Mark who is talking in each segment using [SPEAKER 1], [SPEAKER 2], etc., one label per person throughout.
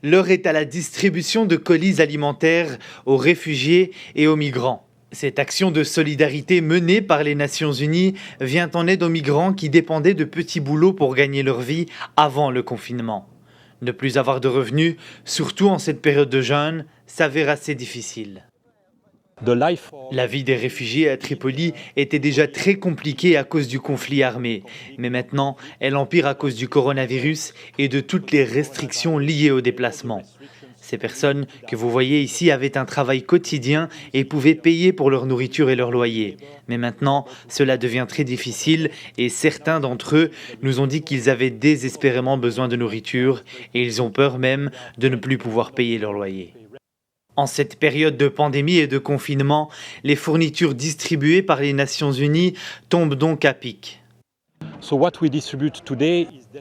[SPEAKER 1] L'heure est à la distribution de colis alimentaires aux réfugiés et aux migrants. Cette action de solidarité menée par les Nations Unies vient en aide aux migrants qui dépendaient de petits boulots pour gagner leur vie avant le confinement. Ne plus avoir de revenus, surtout en cette période de jeûne, s'avère assez difficile. La vie des réfugiés à Tripoli était déjà très compliquée à cause du conflit armé, mais maintenant elle empire à cause du coronavirus et de toutes les restrictions liées au déplacement. Ces personnes que vous voyez ici avaient un travail quotidien et pouvaient payer pour leur nourriture et leur loyer. Mais maintenant, cela devient très difficile et certains d'entre eux nous ont dit qu'ils avaient désespérément besoin de nourriture et ils ont peur même de ne plus pouvoir payer leur loyer. En cette période de pandémie et de confinement, les fournitures distribuées par les Nations Unies tombent donc à pic.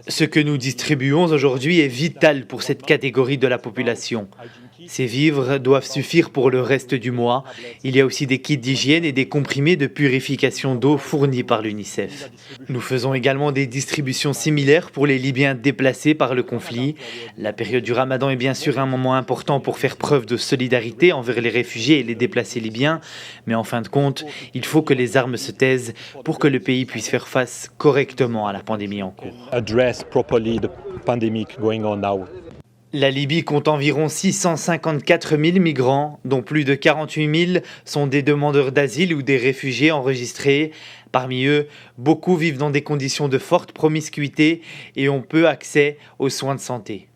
[SPEAKER 1] Ce que nous distribuons aujourd'hui est vital pour cette catégorie de la population. Ces vivres doivent suffire pour le reste du mois. Il y a aussi des kits d'hygiène et des comprimés de purification d'eau fournis par l'UNICEF. Nous faisons également des distributions similaires pour les Libyens déplacés par le conflit. La période du Ramadan est bien sûr un moment important pour faire preuve de solidarité envers les réfugiés et les déplacés libyens. Mais en fin de compte, il faut que les armes se taisent pour que le pays puisse faire face correctement à la pandémie en cours. La Libye compte environ 654 000 migrants, dont plus de 48 000 sont des demandeurs d'asile ou des réfugiés enregistrés. Parmi eux, beaucoup vivent dans des conditions de forte promiscuité et ont peu accès aux soins de santé.